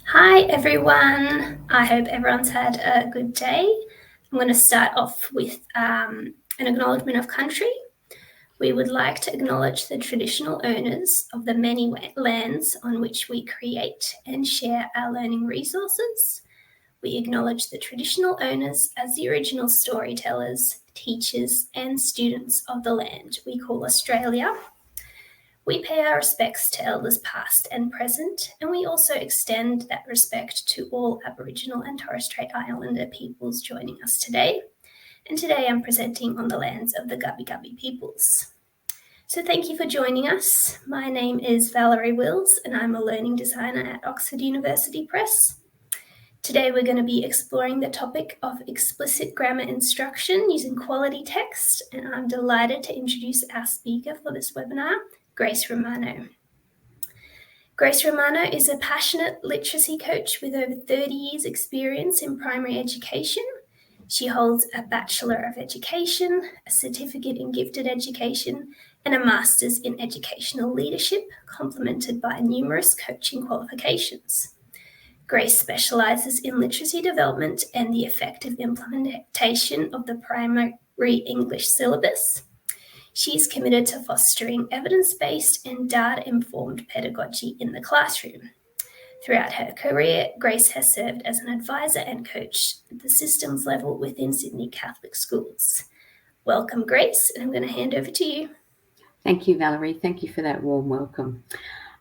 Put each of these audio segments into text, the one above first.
Hi everyone, I hope everyone's had a good day. I'm going to start off with an acknowledgement of country. We would like to acknowledge the traditional owners of the many lands on which we create and share our learning resources. We acknowledge the traditional owners as the original storytellers, teachers, and students of the land we call Australia. We pay our respects to elders past and present, and we also extend that respect to all Aboriginal and Torres Strait Islander peoples joining us today. And today I'm presenting on the lands of the Gubbi Gubbi peoples. So thank you for joining us. My name is Valerie Wills, and I'm a learning designer at Oxford University Press. Today we're going to be exploring the topic of explicit grammar instruction using quality text, and I'm delighted to introduce our speaker for this webinar, Grace Romano. Grace Romano is a passionate literacy coach with over 30 years' experience in primary education. She holds a Bachelor of Education, a Certificate in Gifted Education, and a Master's in Educational Leadership, complemented by numerous coaching qualifications. Grace specialises in literacy development and the effective implementation of the primary English syllabus. She is committed to fostering evidence-based and data-informed pedagogy in the classroom. Throughout her career, Grace has served as an advisor and coach at the systems level within Sydney Catholic schools. Welcome, Grace, and I'm going to hand over to you. Thank you, Valerie. Thank you for that warm welcome.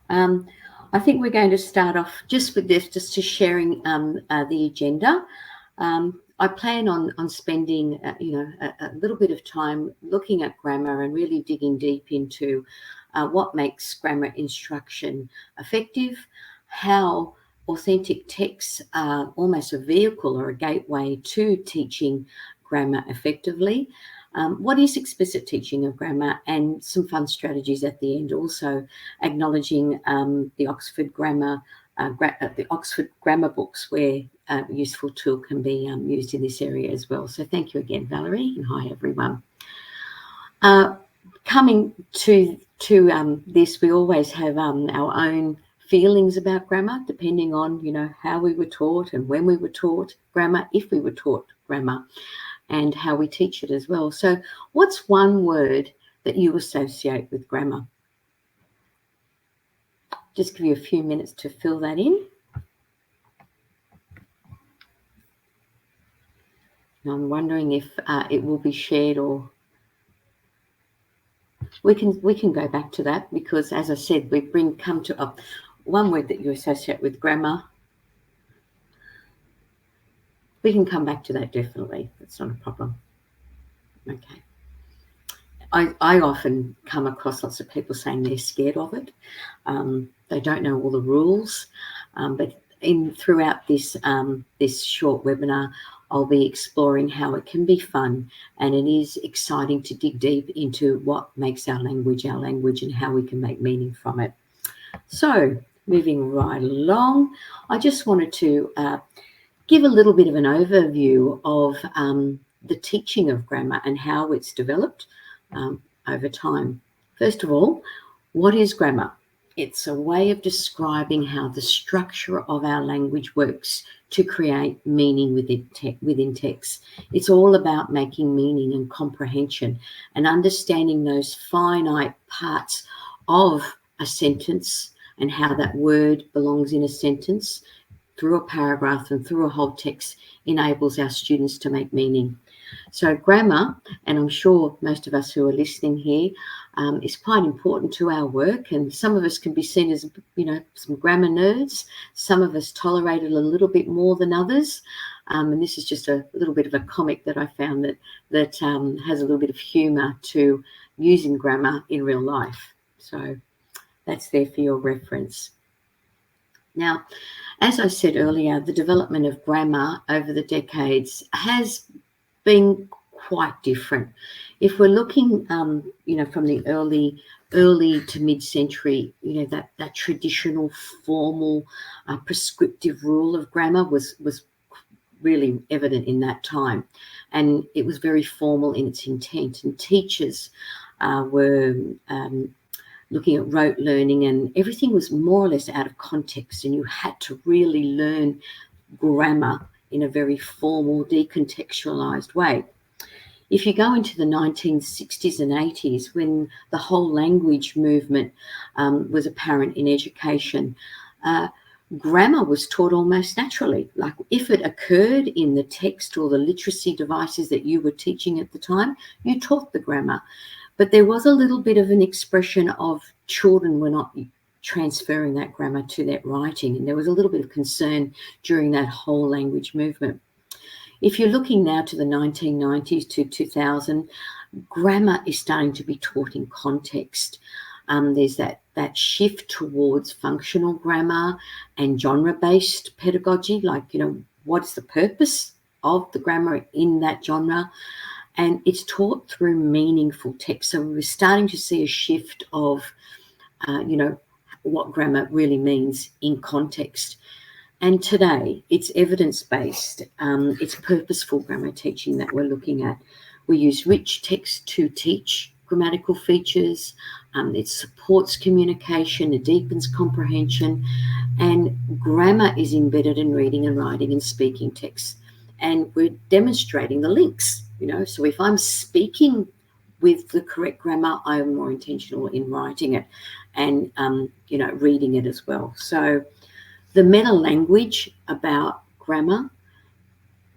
I think we're going to start off just with this, just to sharing the agenda. I plan on spending, a little bit of time looking at grammar and really digging deep into what makes grammar instruction effective, how authentic texts are almost a vehicle or a gateway to teaching grammar effectively, what is explicit teaching of grammar, and some fun strategies at the end, also acknowledging the Oxford Grammar books, where a useful tool can be used in this area as well. So thank you again, Valerie, and hi everyone. Coming to this, we always have our own feelings about grammar, depending on how we were taught and when we were taught grammar, if we were taught grammar, and how we teach it as well. So what's one word that you associate with grammar? Just give you a few minutes to fill that in. And I'm wondering if it will be shared, or we can go back to that, because as I said, we come to one word that you associate with grammar. We can come back to that, definitely. That's not a problem. Okay. I often come across lots of people saying they're scared of it. They don't know all the rules. But throughout this short webinar, I'll be exploring how it can be fun, and it is exciting to dig deep into what makes our language, and how we can make meaning from it. So moving right along, I just wanted to give a little bit of an overview of the teaching of grammar and how it's developed over time. First of all, what is grammar? It's a way of describing how the structure of our language works to create meaning within text. It's all about making meaning and comprehension and understanding those finite parts of a sentence and how that word belongs in a sentence through a paragraph and through a whole text enables our students to make meaning. So grammar, and I'm sure most of us who are listening here, is quite important to our work, and some of us can be seen as, some grammar nerds. Some of us tolerate it a little bit more than others, and this is just a little bit of a comic that I found that has a little bit of humour to using grammar in real life. So that's there for your reference. Now, as I said earlier, the development of grammar over the decades has been quite different. If we're looking, from the early to mid-century, that traditional formal prescriptive rule of grammar was really evident in that time, and it was very formal in its intent. And teachers were looking at rote learning, and everything was more or less out of context, and you had to really learn grammar in a very formal, decontextualized way. If you go into the 1960s and 80s, when the whole language movement was apparent in education, grammar was taught almost naturally. Like if it occurred in the text or the literacy devices that you were teaching at the time, you taught the grammar. But there was a little bit of an expression of children were not transferring that grammar to their writing, and there was a little bit of concern during that whole language movement. If you're looking now to the 1990s to 2000, grammar is starting to be taught in context. There's that shift towards functional grammar and genre-based pedagogy, like, what's the purpose of the grammar in that genre? And it's taught through meaningful text. So we're starting to see a shift of, what grammar really means in context. And today, it's evidence-based. It's purposeful grammar teaching that we're looking at. We use rich text to teach grammatical features. It supports communication, it deepens comprehension, and grammar is embedded in reading and writing and speaking text. And we're demonstrating the links, So if I'm speaking with the correct grammar, I'm more intentional in writing it and, reading it as well. So the meta language about grammar,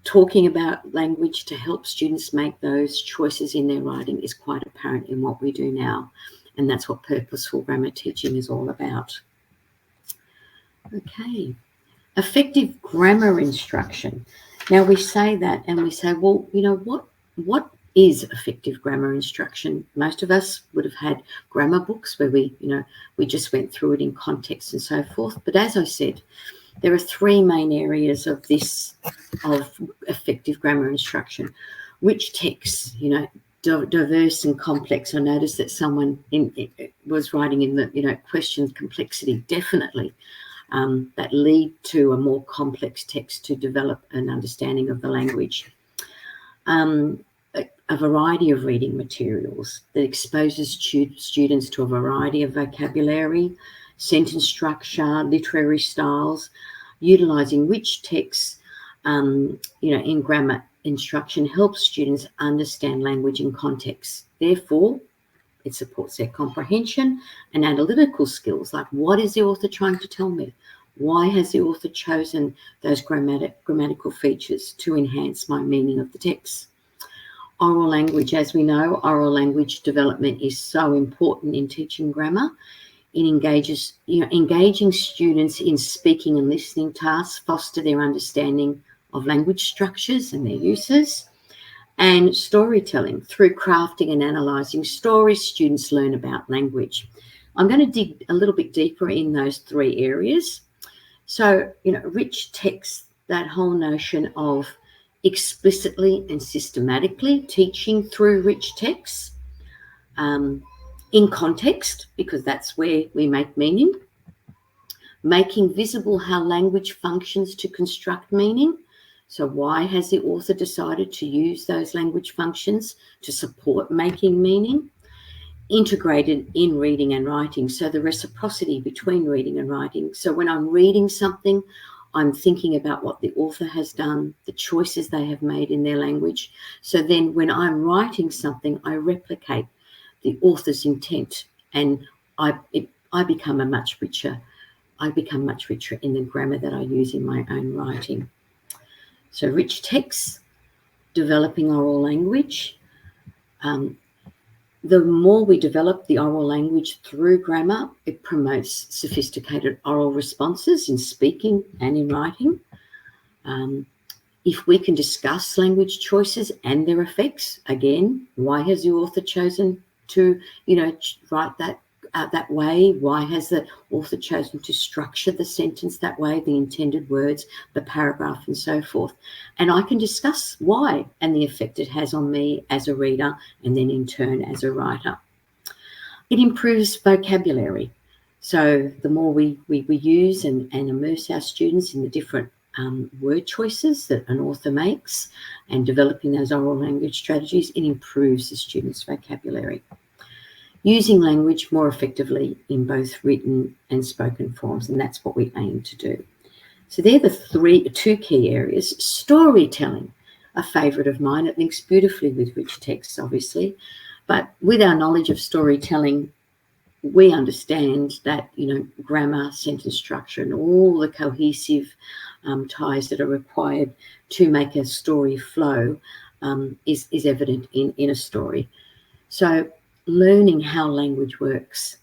talking about language to help students make those choices in their writing, is quite apparent in what we do now. And that's what purposeful grammar teaching is all about. Okay, effective grammar instruction. Now we say that and we say, well, what is effective grammar instruction? Most of us would have had grammar books where we just went through it in context and so forth. But as I said, there are three main areas of effective grammar instruction. Rich texts, diverse and complex. I noticed that someone was writing in the, question complexity, definitely. That lead to a more complex text to develop an understanding of the language. A variety of reading materials that exposes students to a variety of vocabulary, sentence structure, literary styles, utilising rich texts, in grammar instruction helps students understand language in context. Therefore, it supports their comprehension and analytical skills, like what is the author trying to tell me? Why has the author chosen those grammatical features to enhance my meaning of the text? Oral language, as we know, oral language development is so important in teaching grammar. It engaging students in speaking and listening tasks foster their understanding of language structures and their uses. And storytelling, through crafting and analysing stories, students learn about language. I'm going to dig a little bit deeper in those three areas. So, rich text, that whole notion of explicitly and systematically teaching through rich texts, in context, because that's where we make meaning, making visible how language functions to construct meaning. So why has the author decided to use those language functions to support making meaning? Integrated in reading and writing, so the reciprocity between reading and writing. So when I'm reading something, I'm thinking about what the author has done, the choices they have made in their language. So then when I'm writing something, I replicate the author's intent, and I become much richer in the grammar that I use in my own writing. So rich texts, developing oral language. The more we develop the oral language through grammar, it promotes sophisticated oral responses in speaking and in writing. If we can discuss language choices and their effects, again, why has the author chosen to, write that way? Why has the author chosen to structure the sentence that way, the intended words, the paragraph, and so forth? And I can discuss why and the effect it has on me as a reader, and then in turn as a writer. It improves vocabulary. So the more we use and immerse our students in the different word choices that an author makes and developing those oral language strategies, it improves the students' vocabulary. using language more effectively in both written and spoken forms, and that's what we aim to do. So they're the two key areas. Storytelling, a favourite of mine. It links beautifully with rich texts, obviously, but with our knowledge of storytelling, we understand that, grammar, sentence structure, and all the cohesive ties that are required to make a story flow is evident in a story. So learning how language works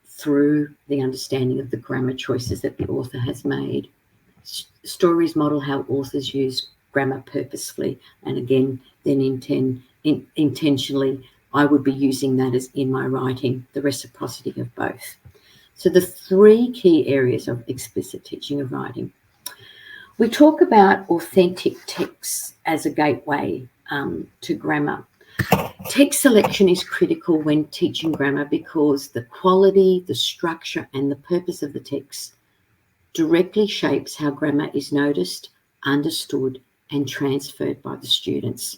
through the understanding of the grammar choices that the author has made. Stories model how authors use grammar purposefully, and again, then intentionally, I would be using that as in my writing, the reciprocity of both. So the three key areas of explicit teaching of writing. We talk about authentic texts as a gateway to grammar. Text selection is critical when teaching grammar because the quality, the structure, and the purpose of the text directly shapes how grammar is noticed, understood, and transferred by the students.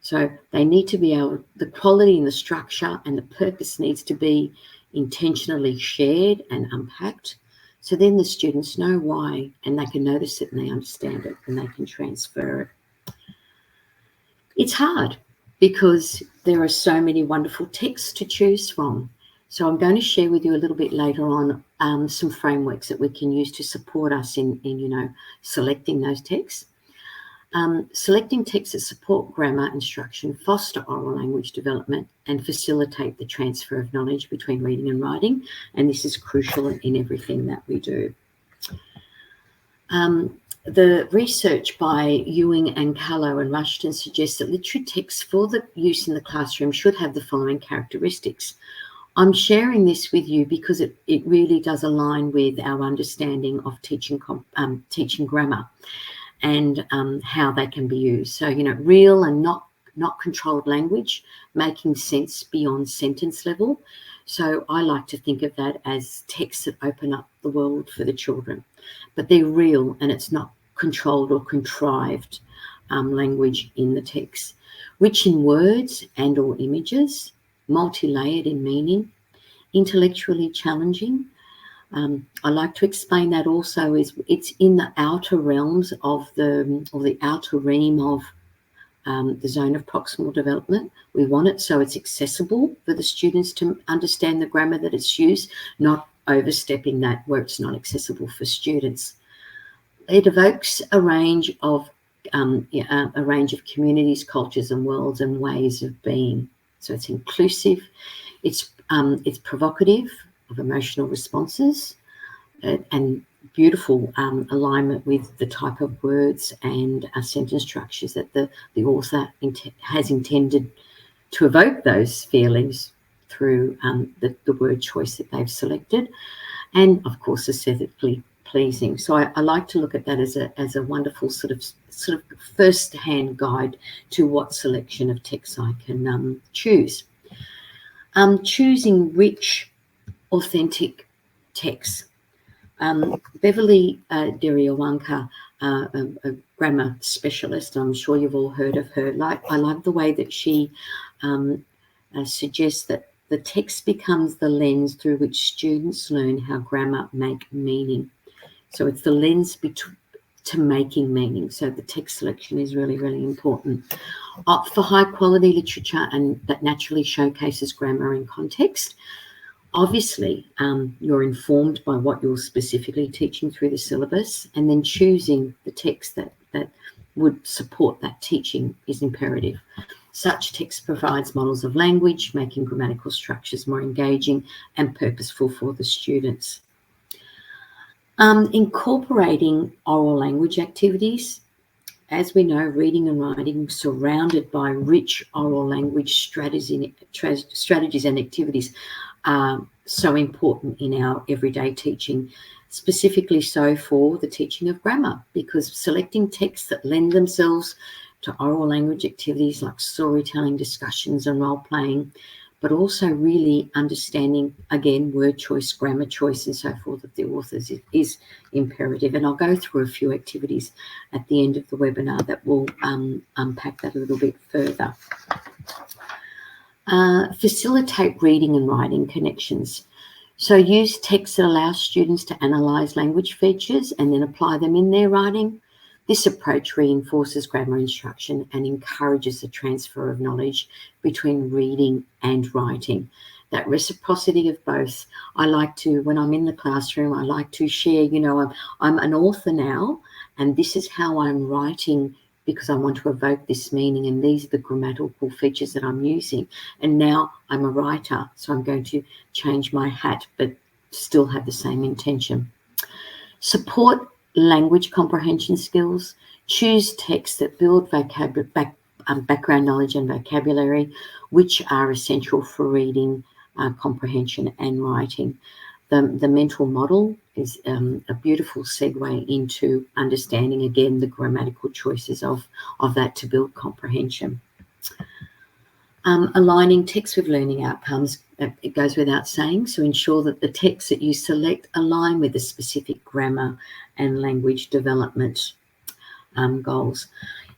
So they need to be able, the quality and the structure and the purpose needs to be intentionally shared and unpacked. So then the students know why, and they can notice it and they understand it and they can transfer it. It's hard because there are so many wonderful texts to choose from. So I'm going to share with you a little bit later on some frameworks that we can use to support us in selecting those texts. Selecting texts that support grammar instruction, foster oral language development, and facilitate the transfer of knowledge between reading and writing. And this is crucial in everything that we do. The research by Ewing and Callow and Rushton suggests that literary texts for the use in the classroom should have the following characteristics. I'm sharing this with you because it really does align with our understanding of teaching grammar and how they can be used. So, real and not controlled language, making sense beyond sentence level. So I like to think of that as texts that open up the world for the children, but they're real and it's not controlled or contrived language in the text. Rich in words and or images, multi-layered in meaning, intellectually challenging. I like to explain that also is it's in the outer realms of the outer ream of the zone of proximal development. We want it so it's accessible for the students to understand the grammar that it's used, not overstepping that where it's not accessible for students. It evokes a range of communities, cultures, and worlds and ways of being. So it's inclusive. It's provocative of emotional responses and beautiful alignment with the type of words and sentence structures that the author has intended to evoke those feelings through the word choice that they've selected, and of course aesthetically pleasing. So I like to look at that as a wonderful sort of first-hand guide to what selection of texts I can choose. Choosing rich, authentic texts. Beverly Deriawanka, a grammar specialist, I'm sure you've all heard of her. I love the way that she suggests that the text becomes the lens through which students learn how grammar make meaning. So it's the lens to making meaning. So the text selection is really, really important. Opt for high quality literature and that naturally showcases grammar and context. Obviously, you're informed by what you're specifically teaching through the syllabus, and then choosing the text that would support that teaching is imperative. Such text provides models of language, making grammatical structures more engaging and purposeful for the students. Incorporating oral language activities. As we know, reading and writing surrounded by rich oral language strategies and activities are so important in our everyday teaching, specifically so for the teaching of grammar, because selecting texts that lend themselves to oral language activities like storytelling, discussions and role-playing, but also really understanding, again, word choice, grammar choice and so forth of the authors is imperative. And I'll go through a few activities at the end of the webinar that will unpack that a little bit further. Facilitate reading and writing connections. So use text that allows students to analyse language features and then apply them in their writing. This approach reinforces grammar instruction and encourages the transfer of knowledge between reading and writing. That reciprocity of both. I like to, when I'm in the classroom, I like to share, I'm an author now, and this is how I'm writing because I want to evoke this meaning, and these are the grammatical features that I'm using. And now I'm a writer, so I'm going to change my hat, but still have the same intention. Support language comprehension skills. Choose texts that build background knowledge and vocabulary, which are essential for reading, comprehension and writing. The mental model is a beautiful segue into understanding, again, the grammatical choices of that to build comprehension. Aligning text with learning outcomes, it goes without saying, so ensure that the texts that you select align with the specific grammar and language development goals.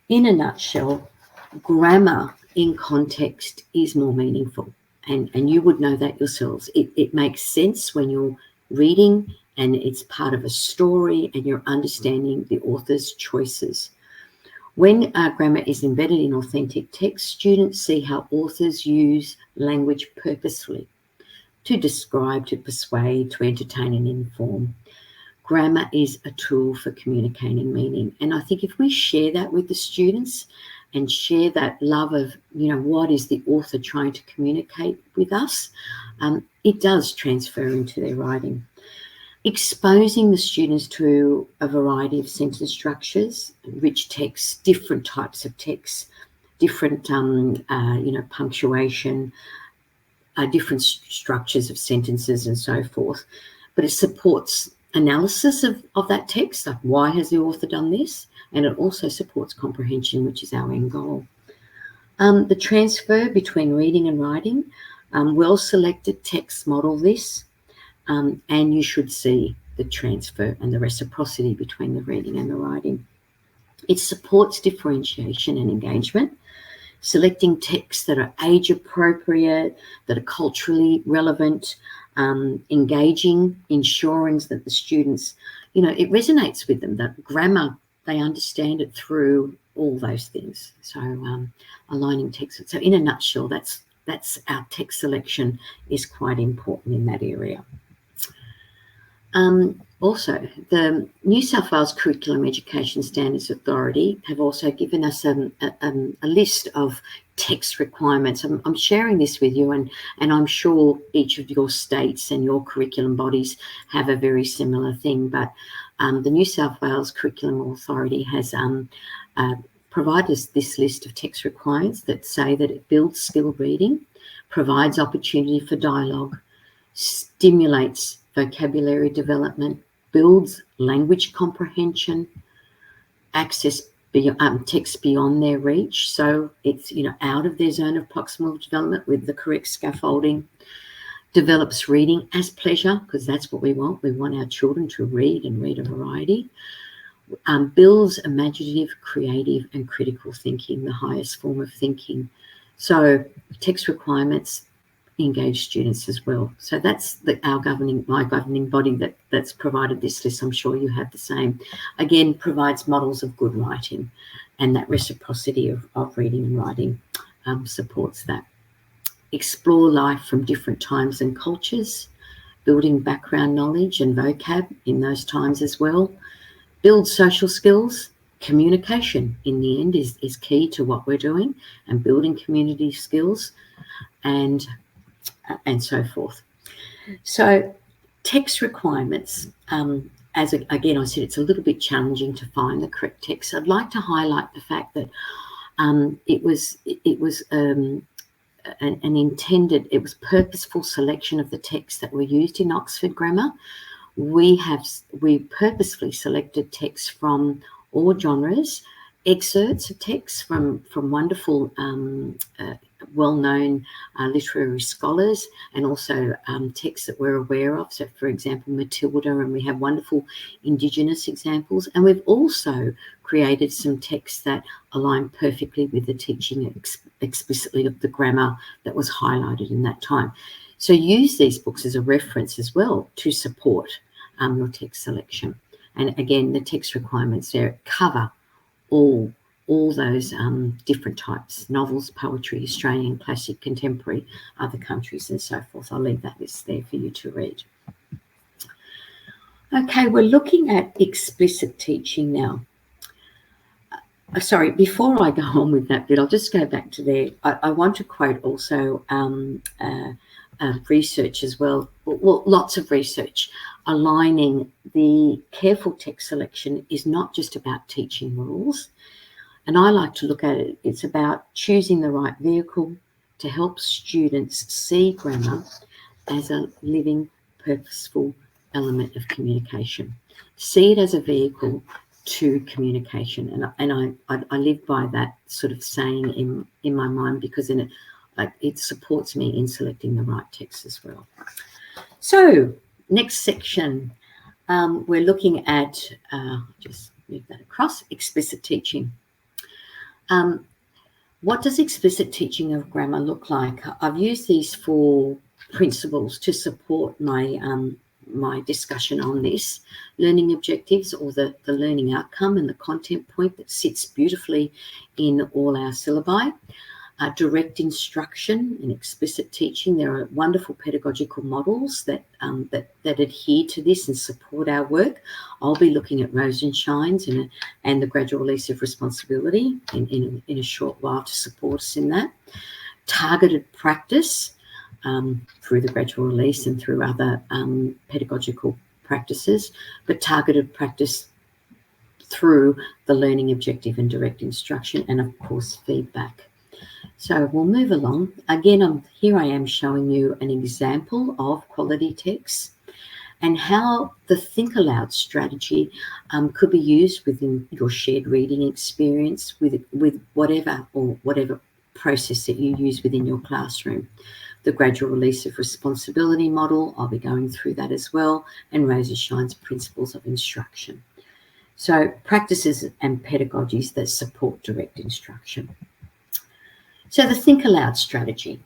In a nutshell, grammar in context is more meaningful, and you would know that yourselves. It makes sense when you're reading and it's part of a story and you're understanding the author's choices. When grammar is embedded in authentic text, students see how authors use language purposefully to describe, to persuade, to entertain and inform. Grammar is a tool for communicating meaning. And I think if we share that with the students and share that love of, what is the author trying to communicate with us, it does transfer into their writing. Exposing the students to a variety of sentence structures, rich texts, different types of texts, different, punctuation, different structures of sentences and so forth. But it supports analysis of that text, like why has the author done this? And it also supports comprehension, which is our end goal. The transfer between reading and writing, well-selected texts model this. And you should see the transfer and the reciprocity between the reading and the writing. It supports differentiation and engagement, selecting texts that are age appropriate, that are culturally relevant, engaging, ensuring that the students, it resonates with them, that grammar, they understand it through all those things. So aligning text. So in a nutshell, that's our text selection is quite important in that area. Also, the New South Wales Curriculum Education Standards Authority have also given us a list of text requirements. I'm sharing this with you, and I'm sure each of your states and your curriculum bodies have a very similar thing, but the New South Wales Curriculum Authority has provided us this list of text requirements that say that it builds skilled reading, provides opportunity for dialogue, stimulates vocabulary development, builds language comprehension, access text beyond their reach. So it's, out of their zone of proximal development with the correct scaffolding, develops reading as pleasure, because that's what we want. We want our children to read and read a variety. Builds imaginative, creative and critical thinking, the highest form of thinking. So text requirements engage students as well. So that's my governing body that's provided this list. I'm sure you have the same. Again, provides models of good writing, and that reciprocity of reading and writing supports that. Explore life from different times and cultures, building background knowledge and vocab in those times as well. Build social skills. Communication in the end is key to what we're doing, and building community skills and so forth. So text requirements, again I said, it's a little bit challenging to find the correct text. I'd like to highlight the fact that it was purposeful selection of the texts that were used in Oxford Grammar. We purposefully selected texts from all genres, excerpts of texts from wonderful well-known literary scholars, and also texts that we're aware of. So, for example, Matilda, and we have wonderful Indigenous examples. And we've also created some texts that align perfectly with the teaching explicitly of the grammar that was highlighted in that time. So use these books as a reference as well to support your text selection. And again, the text requirements there cover all those different types: novels, poetry, Australian, classic, contemporary, other countries, and so forth. I'll leave that list there for you to read. Okay, we're looking at explicit teaching now. Sorry, before I go on with that bit, I'll just go back to there. I want to quote also research as well. Well, lots of research aligning the careful text selection is not just about teaching rules. And I like to look at it, it's about choosing the right vehicle to help students see grammar as a living, purposeful element of communication. See it as a vehicle to communication. And I live by that sort of saying in my mind, because in it supports me in selecting the right text as well. So next section, we're looking at, just move that across, explicit teaching. What does explicit teaching of grammar look like? I've used these 4 principles to support my my discussion on this. Learning objectives, or the learning outcome, and the content point that sits beautifully in all our syllabi. Direct instruction and explicit teaching. There are wonderful pedagogical models that adhere to this and support our work. I'll be looking at Rosenshines and the gradual release of responsibility in a short while to support us in that. Targeted practice through the gradual release and through other pedagogical practices, but targeted practice through the learning objective and direct instruction, and of course feedback. So we'll move along. Again, here I am showing you an example of quality text and how the think aloud strategy could be used within your shared reading experience with whatever process that you use within your classroom. The gradual release of responsibility model, I'll be going through that as well, and Rosenshine's principles of instruction. So practices and pedagogies that support direct instruction. So the think aloud strategy.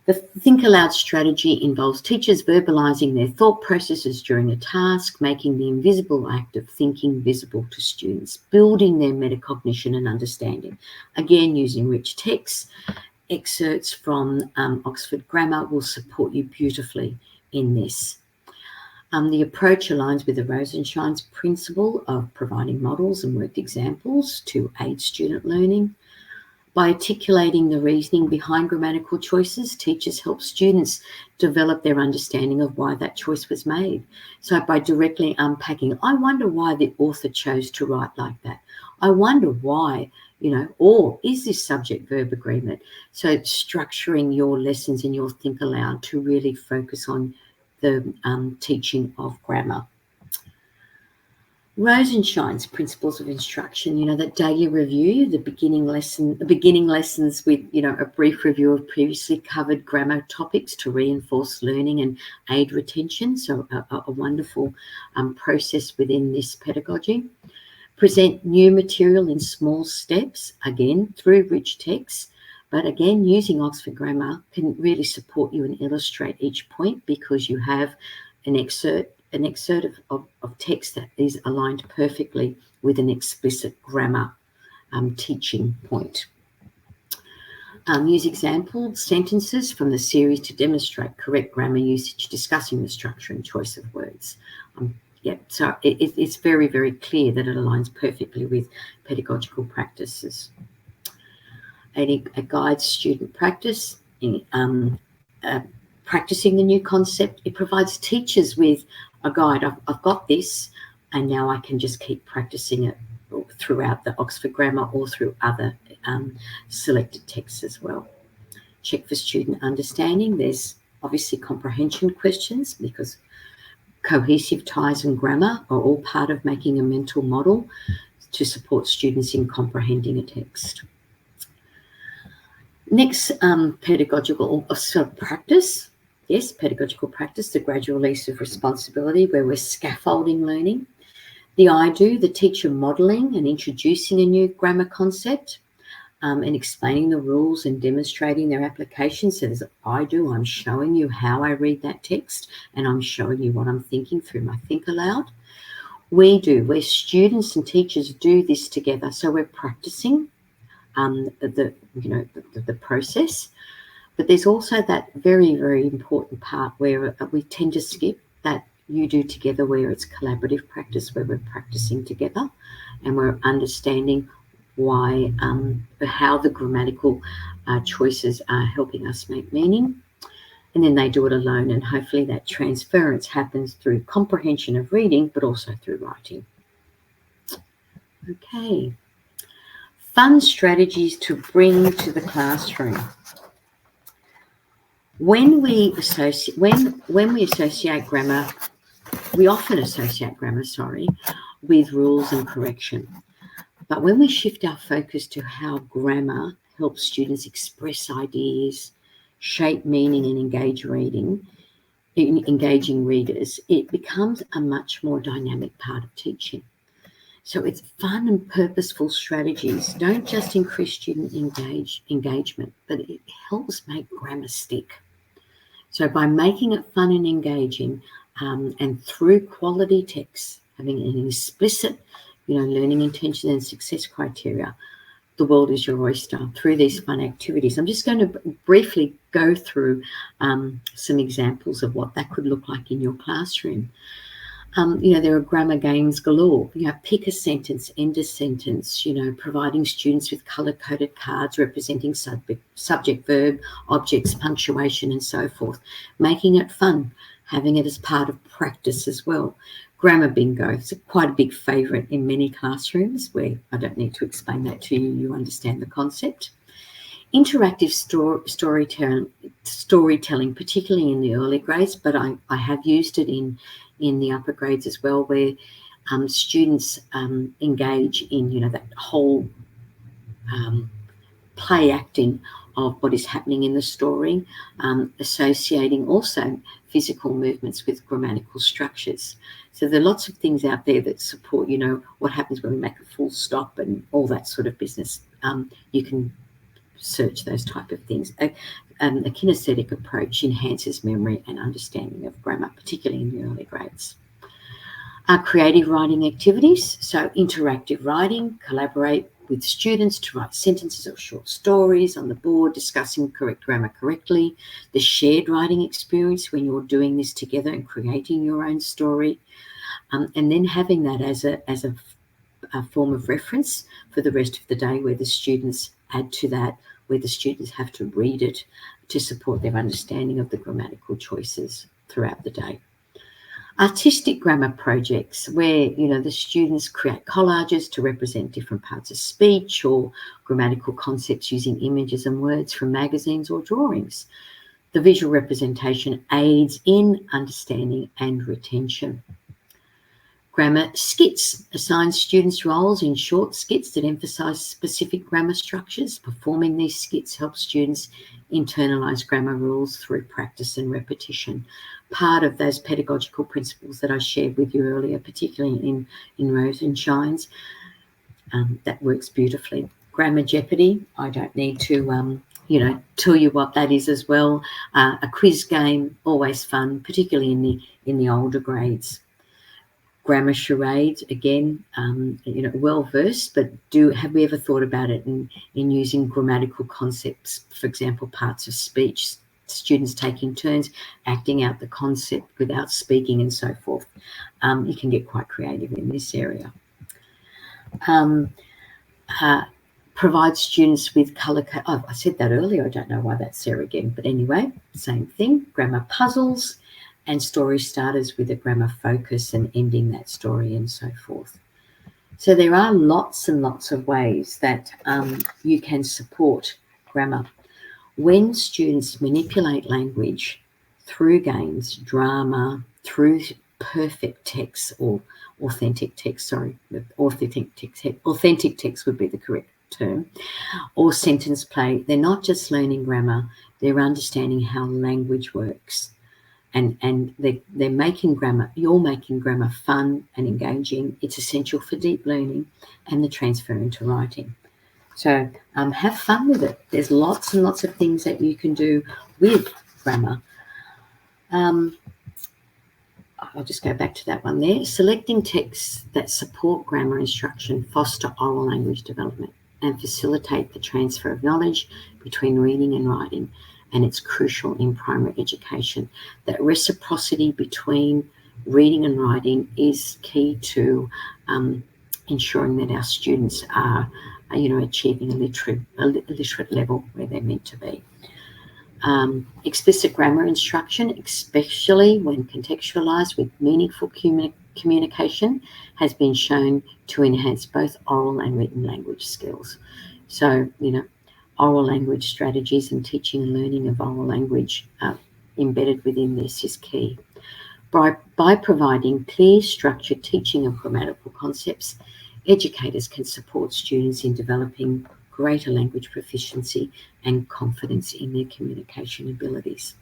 The think aloud strategy involves teachers verbalizing their thought processes during a task, making the invisible act of thinking visible to students, building their metacognition and understanding. Again, using rich texts, excerpts from Oxford Grammar will support you beautifully in this. The approach aligns with the Rosenshine's principle of providing models and worked examples to aid student learning. By articulating the reasoning behind grammatical choices, teachers help students develop their understanding of why that choice was made. So by directly unpacking, I wonder why the author chose to write like that. I wonder why, or is this subject-verb agreement? So structuring your lessons in your think aloud to really focus on the teaching of grammar. Rosenshine's principles of instruction, that daily review, the beginning lessons with, a brief review of previously covered grammar topics to reinforce learning and aid retention. So a wonderful process within this pedagogy. Present new material in small steps, again, through rich texts. But again, using Oxford Grammar can really support you and illustrate each point, because you have an excerpt of text that is aligned perfectly with an explicit grammar teaching point. Use example sentences from the series to demonstrate correct grammar usage, discussing the structure and choice of words. So it's very, very clear that it aligns perfectly with pedagogical practices. It guides student practice in practicing the new concept. It provides teachers with a guide. I've got this, and now I can just keep practicing it throughout the Oxford Grammar or through other selected texts as well. Check for student understanding. There's obviously comprehension questions, because cohesive ties and grammar are all part of making a mental model to support students in comprehending a text. Next, pedagogical sort of practice. Yes, pedagogical practice, the gradual release of responsibility, where we're scaffolding learning. The I do, the teacher modelling and introducing a new grammar concept, and explaining the rules and demonstrating their application. So there's I do, I'm showing you how I read that text, and I'm showing you what I'm thinking through my think aloud. We do, where students and teachers do this together. So we're practicing the process. But there's also that very, very important part where we tend to skip that you do together, where it's collaborative practice, where we're practicing together and we're understanding why, how the grammatical choices are helping us make meaning. And then they do it alone, and hopefully that transference happens through comprehension of reading, but also through writing. Okay. Fun strategies to bring to the classroom. When we associate grammar, we often associate grammar, with rules and correction. But when we shift our focus to how grammar helps students express ideas, shape meaning, and engaging readers, it becomes a much more dynamic part of teaching. So it's fun and purposeful strategies don't just increase student engagement, but it helps make grammar stick. So by making it fun and engaging, and through quality text, having an explicit, learning intention and success criteria, the world is your oyster through these fun activities. I'm just going to briefly go through some examples of what that could look like in your classroom. There are grammar games galore. Pick a sentence, end a sentence, providing students with color-coded cards representing subject, verb, objects, punctuation, and so forth. Making it fun, having it as part of practice as well. Grammar bingo, it's quite a big favourite in many classrooms where I don't need to explain that to you, you understand the concept. Interactive storytelling, particularly in the early grades, but I have used it in the upper grades as well, where students engage in, that whole play acting of what is happening in the story, associating also physical movements with grammatical structures. So there are lots of things out there that support, what happens when we make a full stop and all that sort of business. You can search those type of things. A kinesthetic approach enhances memory and understanding of grammar, particularly in the early grades. Creative writing activities, so interactive writing, collaborate with students to write sentences or short stories on the board, discussing correct grammar correctly. The shared writing experience when you're doing this together and creating your own story, and then having that as a form of reference for the rest of the day, where the students add to that, where the students have to read it to support their understanding of the grammatical choices throughout the day. Artistic grammar projects where, the students create collages to represent different parts of speech or grammatical concepts using images and words from magazines or drawings. The visual representation aids in understanding and retention. Grammar skits assign students roles in short skits that emphasise specific grammar structures. Performing these skits helps students internalise grammar rules through practice and repetition. Part of those pedagogical principles that I shared with you earlier, particularly in Rose and Shines, that works beautifully. Grammar Jeopardy, I don't need to tell you what that is as well. A quiz game, always fun, particularly in the older grades. Grammar charades, again, well versed, but have we ever thought about it in using grammatical concepts, for example, parts of speech, students taking turns acting out the concept without speaking and so forth. You can get quite creative in this area. Provide students with colour. I said that earlier. I don't know why that's there again, but anyway, same thing. Grammar puzzles and story starters with a grammar focus and ending that story and so forth. So there are lots and lots of ways that you can support grammar. When students manipulate language through games, drama, through perfect text or authentic text, authentic text would be the correct term, or sentence play, they're not just learning grammar, they're understanding how language works. And they're making grammar, you're making grammar fun and engaging. It's essential for deep learning and the transfer into writing. So have fun with it. There's lots and lots of things that you can do with grammar. I'll just go back to that one there. Selecting texts that support grammar instruction foster oral language development and facilitate the transfer of knowledge between reading and writing. And it's crucial in primary education. That reciprocity between reading and writing is key to ensuring that our students are, achieving a literate level where they're meant to be. Explicit grammar instruction, especially when contextualised with meaningful communication, has been shown to enhance both oral and written language skills. So, oral language strategies and teaching and learning of oral language embedded within this is key. By providing clear, structured teaching of grammatical concepts, educators can support students in developing greater language proficiency and confidence in their communication abilities.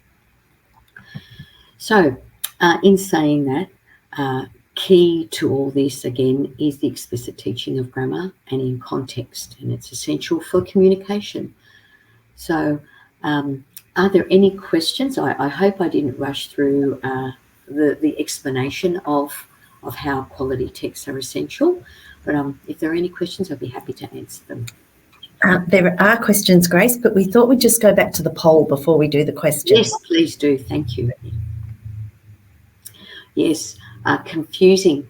So, in saying that, key to all this, again, is the explicit teaching of grammar and in context, and it's essential for communication. So, are there any questions? I hope I didn't rush through the explanation of how quality texts are essential, but if there are any questions, I'd be happy to answer them. There are questions, Grace, but we thought we'd just go back to the poll before we do the questions. Yes, please do. Thank you. Yes, confusing,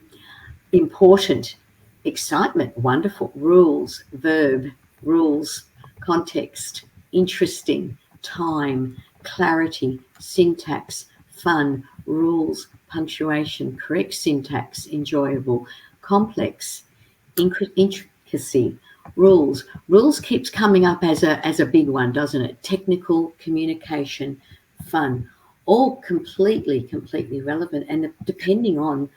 important, excitement, wonderful, rules, verb, rules, context, interesting, time, clarity, syntax, fun, rules, punctuation, correct syntax, enjoyable, complex, intricacy, rules. Rules keeps coming up as a big one, doesn't it? Technical, communication, fun, all completely relevant, and depending on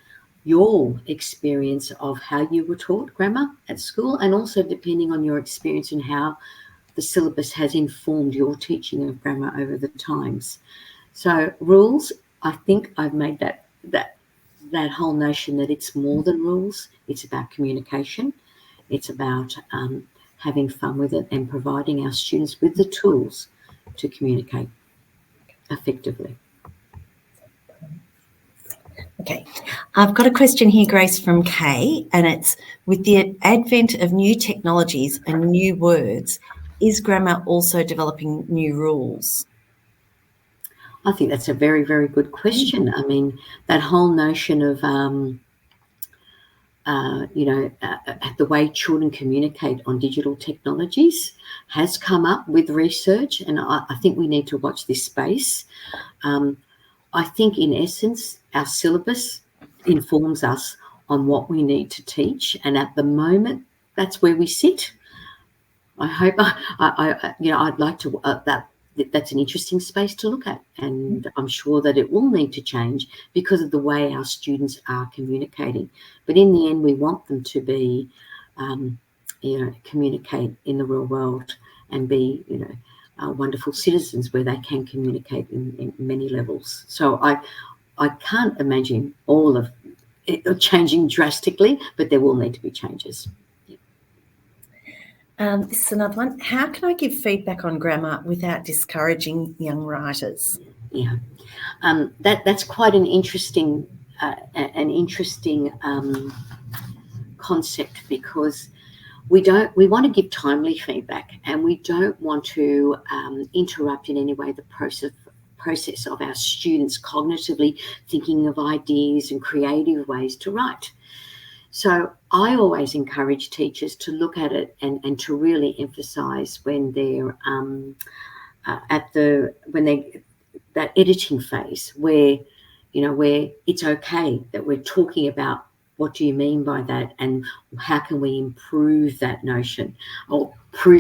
your experience of how you were taught grammar at school, and also depending on your experience and how the syllabus has informed your teaching of grammar over the times. So rules, I think I've made that whole notion that it's more than rules. It's about communication. It's about having fun with it and providing our students with the tools to communicate effectively. Okay, I've got a question here, Grace, from Kay, and it's, with the advent of new technologies and new words, is grammar also developing new rules? I think that's a very, very good question. I mean, that whole notion of, the way children communicate on digital technologies has come up with research, and I think we need to watch this space. I think, in essence, our syllabus informs us on what we need to teach, and at the moment, that's where we sit. I hope, I'd like to, that's an interesting space to look at, and I'm sure that it will need to change because of the way our students are communicating. But in the end, we want them to be, communicate in the real world and be, wonderful citizens where they can communicate in many levels. So I can't imagine all of it changing drastically, but there will need to be changes. This is another one. How can I give feedback on grammar without discouraging young writers? Yeah, that's quite an interesting concept, because we want to give timely feedback, and we don't want to interrupt in any way the process of our students cognitively thinking of ideas and creative ways to write. So I always encourage teachers to look at it and to really emphasise when they're that editing phase where it's okay that we're talking about what do you mean by that and how can we improve that notion or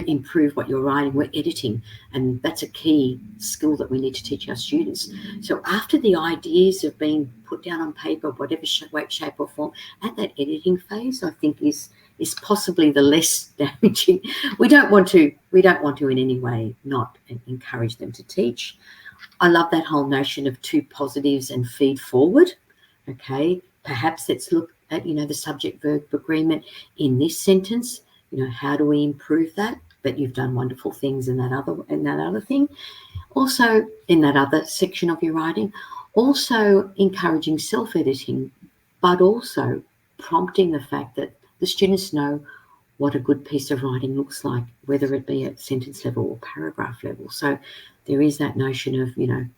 improve what you're writing. We're editing, and that's a key skill that we need to teach our students. So after the ideas have been put down on paper, whatever way, shape or form, at that editing phase, I think is is possibly the less damaging. We don't want to in any way not encourage them to teach. I love that whole notion of two positives and feed forward. Okay, perhaps let's look at, the subject-verb agreement in this sentence. How do we improve that? But you've done wonderful things in that other thing. Also, in that other section of your writing, also encouraging self-editing, but also prompting the fact that the students know what a good piece of writing looks like, whether it be at sentence level or paragraph level. So there is that notion of,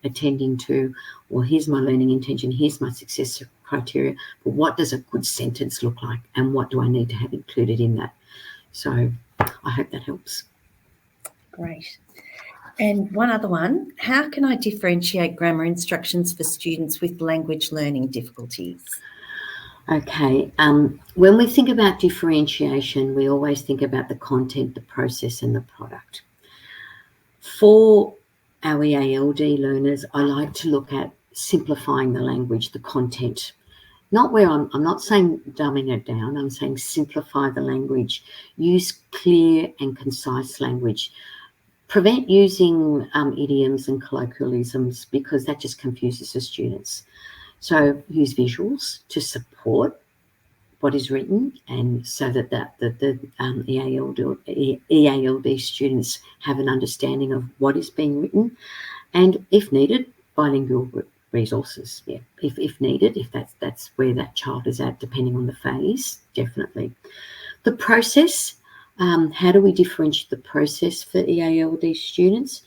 attending to, well, here's my learning intention, here's my success criteria, but what does a good sentence look like, and what do I need to have included in that? So I hope that helps. Great. And one other one, how can I differentiate grammar instructions for students with language learning difficulties? Okay, when we think about differentiation, we always think about the content, the process, and the product. For our EALD learners, I like to look at simplifying the language, the content. Not where I'm not saying dumbing it down, I'm saying simplify the language, use clear and concise language. Prevent using idioms and colloquialisms, because that just confuses the students. So use visuals to support what is written, and so that the EALD students have an understanding of what is being written, and if needed, bilingual resources. Yeah, if needed, if that's where that child is at, depending on the phase, definitely. The process. How do we differentiate the process for EALD students?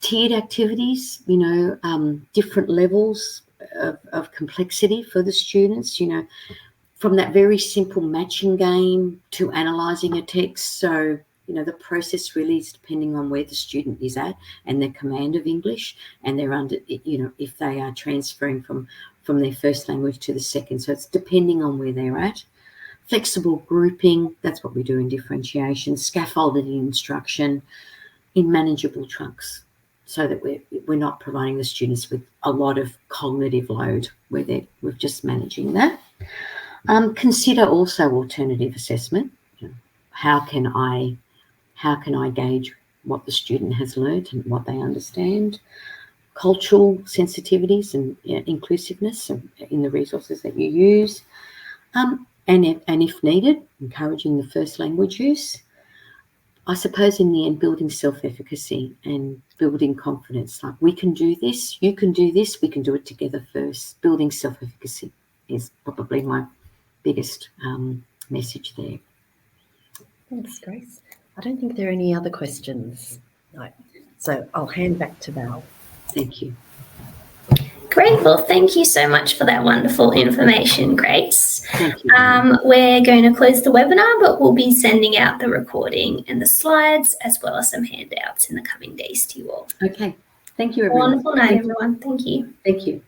Tiered activities, different levels of complexity for the students, from that very simple matching game to analysing a text. So, the process really is depending on where the student is at and their command of English, and they're under, if they are transferring from their first language to the second. So it's depending on where they're at. Flexible grouping, that's what we do in differentiation. Scaffolded instruction in manageable chunks, so that we're not providing the students with a lot of cognitive load where we're just managing that. Consider also alternative assessment. How can I gauge what the student has learnt and what they understand? Cultural sensitivities and inclusiveness in the resources that you use. And if needed, encouraging the first language use. I suppose in the end, building self-efficacy and building confidence. Like, we can do this, you can do this, we can do it together first. Building self-efficacy is probably my biggest message there. Thanks, Grace. I don't think there are any other questions. No. So I'll hand back to Val. Thank you. Great. Well, thank you so much for that wonderful information, Grace. Thank you. We're going to close the webinar, but we'll be sending out the recording and the slides, as well as some handouts in the coming days to you all. Okay. Thank you, everyone. Wonderful night, everyone. Thank you. Thank you.